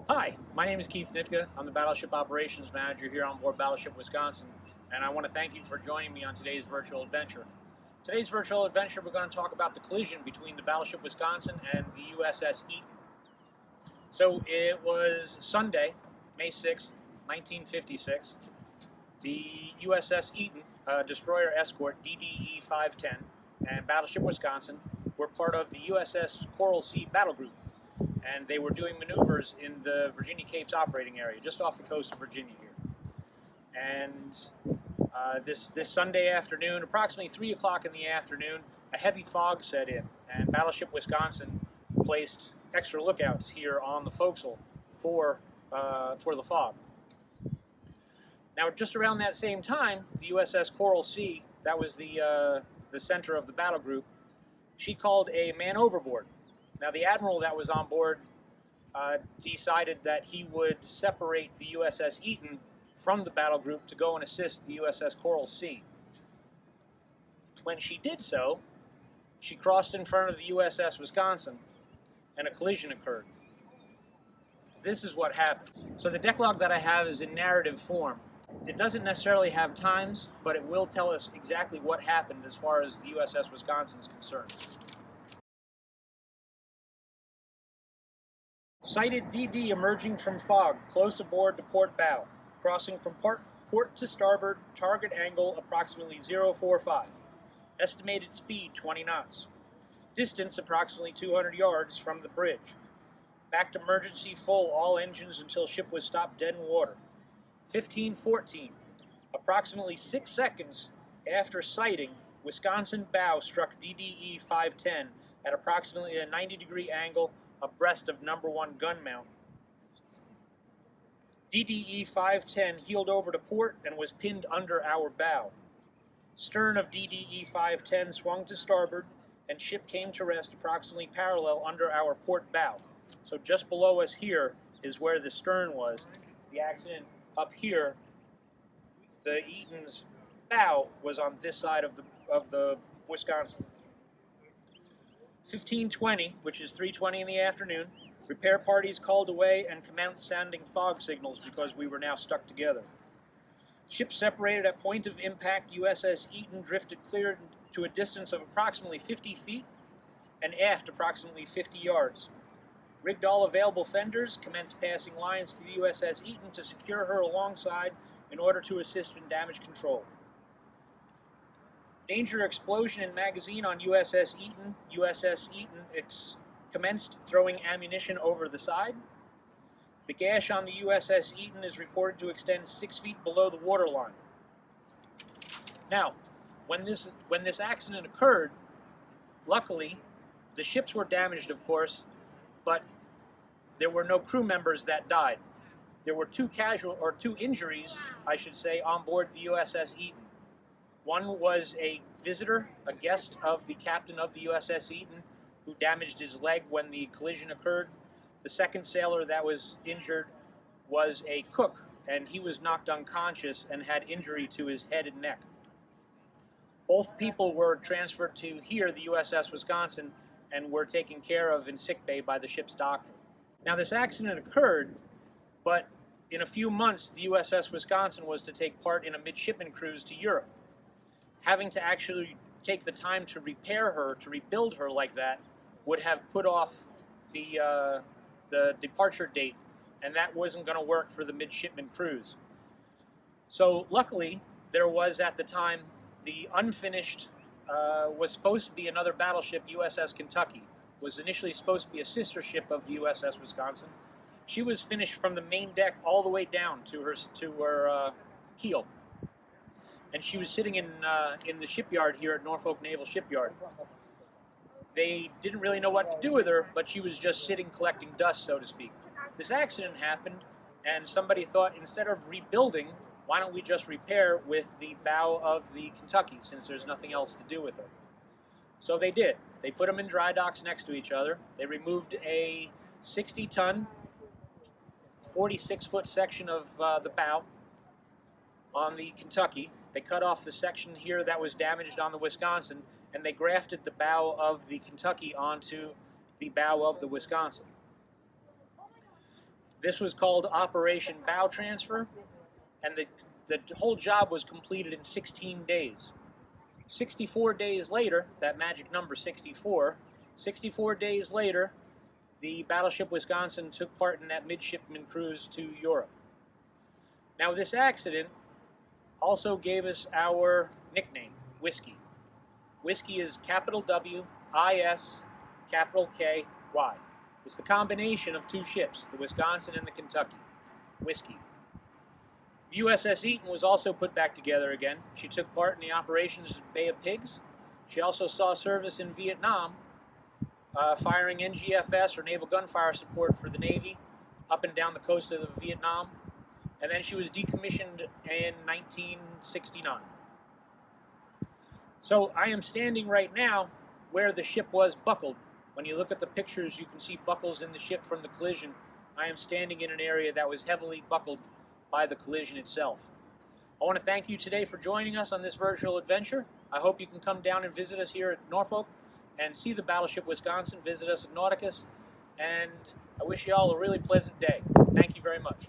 Hi, my name is Keith Nitka. I'm the Battleship Operations Manager here on board Battleship Wisconsin, and I want to thank you for joining me on today's virtual adventure. Today's virtual adventure, we're going to talk about the collision between the Battleship Wisconsin and the USS Eaton. So it was Sunday, May 6th, 1956. The USS Eaton, destroyer escort DDE 510, and Battleship Wisconsin were part of the USS Coral Sea Battle Group, and they were doing maneuvers in the Virginia Capes operating area, just off the coast of Virginia here. And this Sunday afternoon, approximately 3 o'clock in the afternoon, a heavy fog set in, and Battleship Wisconsin placed extra lookouts here on the forecastle for the fog. Now, just around that same time, the USS Coral Sea, that was the center of the battle group, she called a man overboard. Now, the admiral that was on board decided that he would separate the USS Eaton from the battle group to go and assist the USS Coral Sea. When she did so, she crossed in front of the USS Wisconsin, and a collision occurred. So this is what happened. So the decklog that I have is in narrative form. It doesn't necessarily have times, but it will tell us exactly what happened as far as the USS Wisconsin is concerned. Sighted DD emerging from fog, close aboard to port bow. Crossing from port to starboard, target angle approximately 045. Estimated speed 20 knots. Distance approximately 200 yards from the bridge. Backed emergency full all engines until ship was stopped dead in water. 15:14. Approximately 6 seconds after sighting, Wisconsin bow struck DDE 510 at approximately a 90-degree angle abreast of number 1 gun mount. DDE 510 heeled over to port and was pinned under our bow. Stern of DDE 510 swung to starboard, and ship came to rest approximately parallel under our port bow. So just below us here is where the stern was. The accident up here, the Eaton's bow was on this side of the Wisconsin. 15:20, which is 3:20 in the afternoon, repair parties called away and commenced sounding fog signals because we were now stuck together. Ships separated at point of impact. USS Eaton drifted clear to a distance of approximately 50 feet and aft approximately 50 yards. Rigged all available fenders, commenced passing lines to the USS Eaton to secure her alongside in order to assist in damage control. Danger explosion in magazine on USS Eaton. USS Eaton commenced throwing ammunition over the side. The gash on the USS Eaton is reported to extend 6 feet below the waterline. Now, when this accident occurred, luckily, the ships were damaged, of course, but there were no crew members that died. There were two injuries, I should say, on board the USS Eaton. One was a visitor, a guest of the captain of the USS Eaton, who damaged his leg when the collision occurred. The second sailor that was injured was a cook, and he was knocked unconscious and had injury to his head and neck. Both people were transferred to here, the USS Wisconsin, and were taken care of in sickbay by the ship's doctor. Now, this accident occurred, but in a few months, the USS Wisconsin was to take part in a midshipman cruise to Europe. Having to actually take the time to repair her, to rebuild her like that, would have put off the departure date, and that wasn't going to work for the midshipman cruise. So luckily, there was at the time the unfinished, was supposed to be another battleship, USS Kentucky. Was initially supposed to be a sister ship of the USS Wisconsin. She was finished from the main deck all the way down to her keel. And she was sitting in the shipyard here at Norfolk Naval Shipyard. They didn't really know what to do with her, but she was just sitting collecting dust, so to speak. This accident happened, and somebody thought, instead of rebuilding, why don't we just repair with the bow of the Kentucky, since there's nothing else to do with her. So they did. They put them in dry docks next to each other. They removed a 60-ton, 46-foot section of the bow on the Kentucky. They cut off the section here that was damaged on the Wisconsin, and they grafted the bow of the Kentucky onto the bow of the Wisconsin. This was called Operation Bow Transfer, and the whole job was completed in 16 days. 64 days later, that magic number 64 days later, the Battleship Wisconsin took part in that midshipman cruise to Europe. Now, this accident also gave us our nickname, WisKy. WisKy is capital W, I-S, capital K-Y. It's the combination of two ships, the Wisconsin and the Kentucky. WisKy. The USS Eaton was also put back together again. She took part in the operations in Bay of Pigs. She also saw service in Vietnam, firing NGFS, or naval gunfire support for the Navy, up and down the coast of Vietnam. And then she was decommissioned in 1969. So I am standing right now where the ship was buckled. When you look at the pictures, you can see buckles in the ship from the collision. I am standing in an area that was heavily buckled by the collision itself. I want to thank you today for joining us on this virtual adventure. I hope you can come down and visit us here at Norfolk and see the Battleship Wisconsin, visit us at Nauticus, and I wish you all a really pleasant day. Thank you very much.